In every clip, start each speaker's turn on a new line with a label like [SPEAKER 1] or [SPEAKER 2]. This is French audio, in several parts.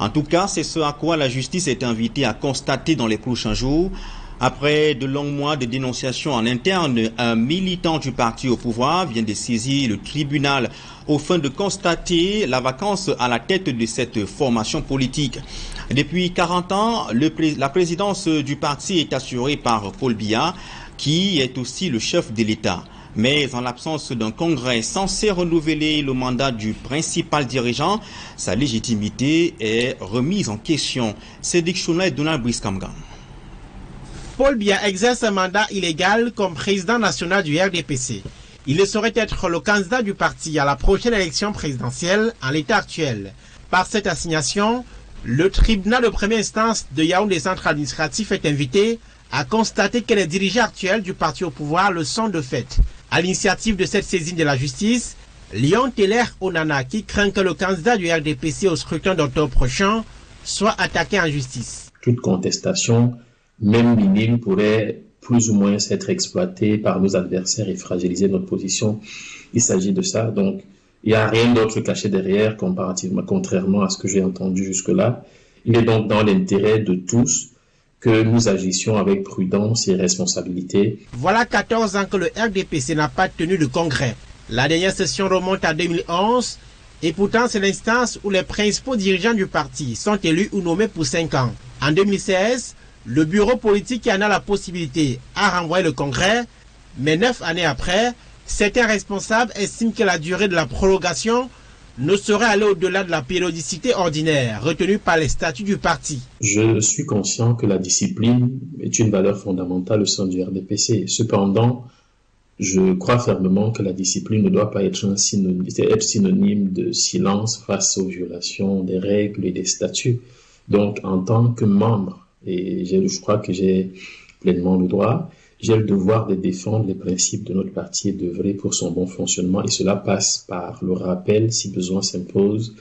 [SPEAKER 1] En tout cas, c'est ce à quoi la justice est invitée à constater dans les prochains jours. Après de longs mois de dénonciations en interne, un militant du parti au pouvoir vient de saisir le tribunal au fin de constater la vacance à la tête de cette formation politique. Depuis 40 ans, la présidence du parti est assurée par Paul Biya, qui est aussi le chef de l'État. Mais en l'absence d'un congrès censé renouveler le mandat du principal dirigeant, sa légitimité est remise en question. Cédric Chouna et Donald Brice-Kamgan.
[SPEAKER 2] Paul Biya exerce un mandat illégal comme président national du RDPC. Il saurait être le candidat du parti à la prochaine élection présidentielle en l'état actuel. Par cette assignation, le tribunal de première instance de Yaoundé Centre Administratif est invité à constater que les dirigeants actuels du parti au pouvoir le sont de fait. À l'initiative de cette saisine de la justice, Lion Teller Onana, qui craint que le candidat du RDPC au scrutin d'octobre prochain soit attaqué en justice.
[SPEAKER 3] Toute contestation, même minime, pourrait plus ou moins être exploitée par nos adversaires et fragiliser notre position. Il s'agit de ça. Donc, il n'y a rien d'autre caché derrière, comparativement, contrairement à ce que j'ai entendu jusque-là. Il est donc dans l'intérêt de tous que nous agissions avec prudence et responsabilité.
[SPEAKER 2] Voilà 14 ans que le RDPC n'a pas tenu de congrès. La dernière session remonte à 2011 et pourtant c'est l'instance où les principaux dirigeants du parti sont élus ou nommés pour 5 ans. En 2016, le bureau politique qui en a la possibilité a renvoyé le congrès, mais 9 années après, certains responsables estiment que la durée de la prolongation ne saurait aller au-delà de la périodicité ordinaire retenue par les statuts du parti.
[SPEAKER 3] Je suis conscient que la discipline est une valeur fondamentale au sein du RDPC. Cependant, je crois fermement que la discipline ne doit pas être synonyme de silence face aux violations des règles et des statuts. Donc, en tant que membre, et je crois que j'ai pleinement le droit, j'ai le devoir de défendre les principes de notre parti et d'œuvrer pour son bon fonctionnement. Et cela passe par le rappel, si besoin s'impose,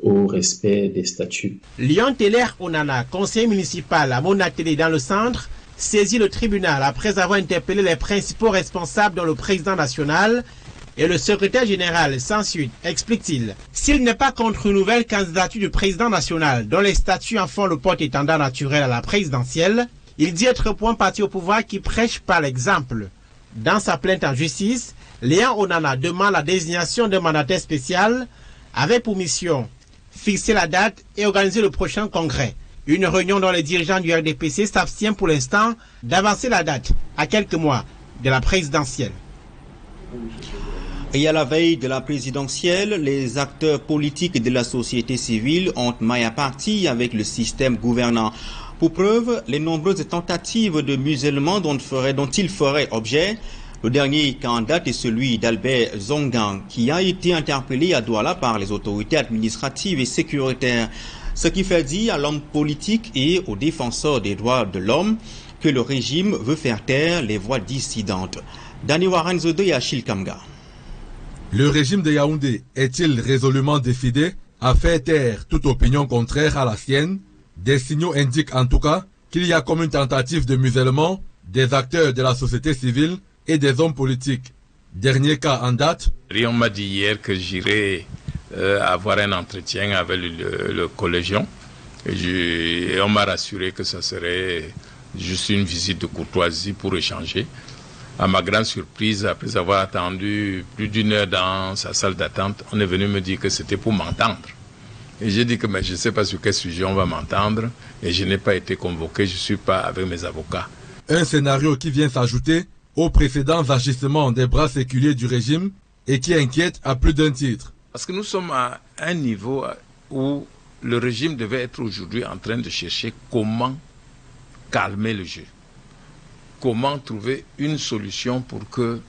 [SPEAKER 3] au respect des statuts.
[SPEAKER 2] Lion Teller Onana, conseiller municipal à Monatélé dans le centre, saisit le tribunal après avoir interpellé les principaux responsables dont le président national et le secrétaire général sans suite, explique-t-il. S'il n'est pas contre une nouvelle candidature du président national dont les statuts en font le porte-étendard naturel à la présidentielle, il dit être pour un parti au pouvoir qui prêche par l'exemple. Dans sa plainte en justice, Léon Onana demande la désignation d'un mandataire spécial avec pour mission fixer la date et organiser le prochain congrès. Une réunion dont les dirigeants du RDPC s'abstiennent pour l'instant d'avancer la date à quelques mois de la présidentielle.
[SPEAKER 1] Et à la veille de la présidentielle, les acteurs politiques de la société civile ont maille à partie avec le système gouvernant. Pour preuve, les nombreuses tentatives de musellement dont il ferait objet. Le dernier cas en date est celui d'Albert Zongang, qui a été interpellé à Douala par les autorités administratives et sécuritaires. Ce qui fait dire à l'homme politique et aux défenseurs des droits de l'homme que le régime veut faire taire les voix dissidentes. Dani Waranzodo et Achille Kamga.
[SPEAKER 4] Le régime de Yaoundé est-il résolument décidé à faire taire toute opinion contraire à la sienne? Des signaux indiquent en tout cas qu'il y a comme une tentative de musellement des acteurs de la société civile et des hommes politiques. Dernier cas en date.
[SPEAKER 5] On m'a dit hier que j'irai avoir un entretien avec le collégien et on m'a rassuré que ça serait juste une visite de courtoisie pour échanger. À ma grande surprise, après avoir attendu plus d'une heure dans sa salle d'attente, on est venu me dire que c'était pour m'entendre. Et j'ai dit que mais je ne sais pas sur quel sujet on va m'entendre et je n'ai pas été convoqué, je ne suis pas avec mes avocats.
[SPEAKER 4] Un scénario qui vient s'ajouter aux précédents agissements des bras séculiers du régime et qui inquiète à plus d'un titre.
[SPEAKER 5] Parce que nous sommes à un niveau où le régime devait être aujourd'hui en train de chercher comment calmer le jeu. Comment trouver une solution pour que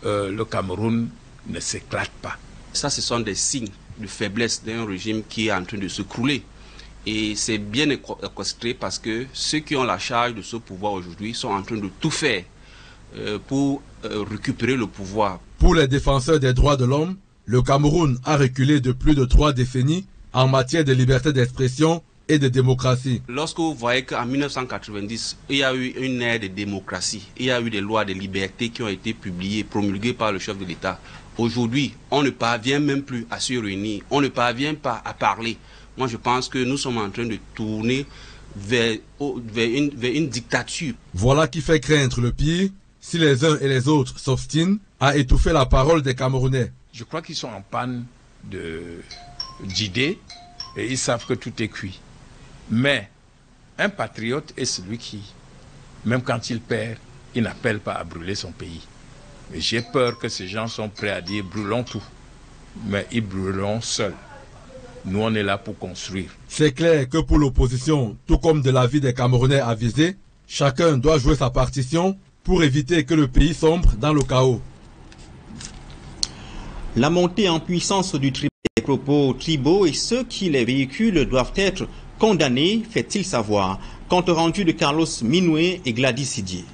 [SPEAKER 5] le Cameroun ne s'éclate pas.
[SPEAKER 6] Ça, ce sont des signes de faiblesse d'un régime qui est en train de se crouler. Et c'est bien orchestré parce que ceux qui ont la charge de ce pouvoir aujourd'hui sont en train de tout faire pour récupérer le pouvoir.
[SPEAKER 4] Pour les défenseurs des droits de l'homme, le Cameroun a reculé de plus de 3 décennies en matière de liberté d'expression et de démocratie.
[SPEAKER 6] Lorsque vous voyez qu'en 1990, il y a eu une ère de démocratie, il y a eu des lois de liberté qui ont été publiées, promulguées par le chef de l'État. Aujourd'hui, on ne parvient même plus à se réunir, on ne parvient pas à parler. moi je pense que nous sommes en train de tourner vers une dictature.
[SPEAKER 4] Voilà qui fait craindre le pire si les uns et les autres s'obstinent à étouffer la parole des Camerounais.
[SPEAKER 5] Je crois qu'ils sont en panne d'idées et ils savent que tout est cuit. Mais un patriote est celui qui, même quand il perd, il n'appelle pas à brûler son pays. Et j'ai peur que ces gens sont prêts à dire brûlons tout, mais ils brûleront seuls. Nous, on est là pour construire.
[SPEAKER 4] C'est clair que pour l'opposition, tout comme de la vie des Camerounais avisés, chacun doit jouer sa partition pour éviter que le pays sombre dans le chaos.
[SPEAKER 1] La montée en puissance du tribunal des propos tribaux et ceux qui les véhiculent doivent être condamnés, fait-il savoir. Compte rendu de Carlos Minoué et Gladys Sidier.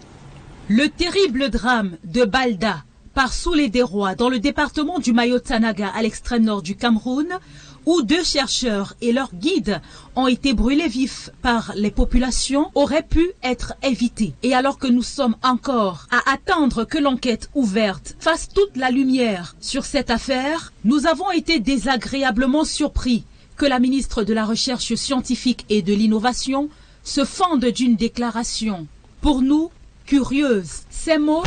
[SPEAKER 7] Le terrible drame de Balda, par Soulé des Rois, dans le département du Mayo-Tanaga, à l'extrême nord du Cameroun, où 2 chercheurs et leurs guides ont été brûlés vifs par les populations, aurait pu être évité. Et alors que nous sommes encore à attendre que l'enquête ouverte fasse toute la lumière sur cette affaire, nous avons été désagréablement surpris que la ministre de la Recherche scientifique et de l'Innovation se fende d'une déclaration. Pour nous, curieuse, ces mots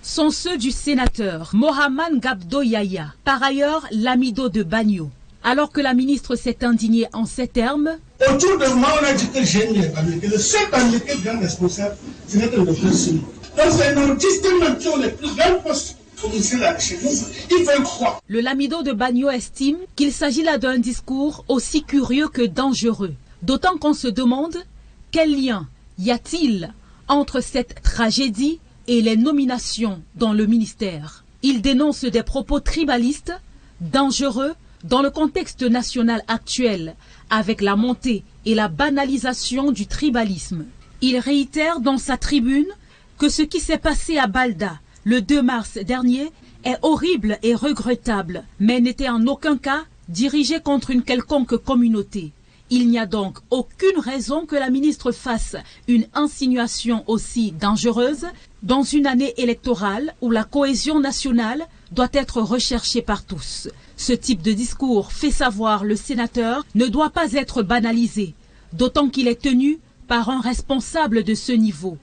[SPEAKER 7] sont ceux du sénateur Mohamed Gabdo Yaya, par ailleurs l'amido de Bagno. Alors que la ministre s'est indignée en ces termes,
[SPEAKER 8] autour de moi, on a dit que j'ai évalué que le seul dans lequel grand responsable, ce n'est que le professeur. Donc c'est un artiste qui ont les plus grands postes au ministère de la Recherche. Il faut croire.
[SPEAKER 7] Le lamido de Bagno estime qu'il s'agit là d'un discours aussi curieux que dangereux. D'autant qu'on se demande quel lien y a-t-il entre cette tragédie et les nominations dans le ministère. Il dénonce des propos tribalistes, dangereux, dans le contexte national actuel, avec la montée et la banalisation du tribalisme. Il réitère dans sa tribune que ce qui s'est passé à Balda le 2 mars dernier est horrible et regrettable, mais n'était en aucun cas dirigé contre une quelconque communauté. Il n'y a donc aucune raison que la ministre fasse une insinuation aussi dangereuse dans une année électorale où la cohésion nationale doit être recherchée par tous. Ce type de discours, fait savoir le sénateur, ne doit pas être banalisé, d'autant qu'il est tenu par un responsable de ce niveau.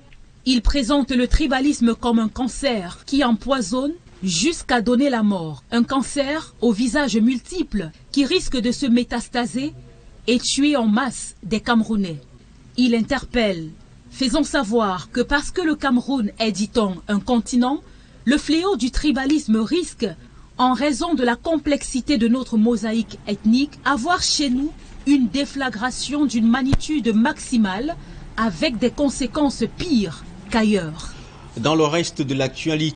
[SPEAKER 7] Il présente le tribalisme comme un cancer qui empoisonne jusqu'à donner la mort. Un cancer au visage multiple qui risque de se métastaser et tuer en masse des Camerounais. Il interpelle, faisant savoir que parce que le Cameroun est, dit-on, un continent, le fléau du tribalisme risque, en raison de la complexité de notre mosaïque ethnique, avoir chez nous une déflagration d'une magnitude maximale avec des conséquences pires qu'ailleurs.
[SPEAKER 1] Dans le reste de l'actualité,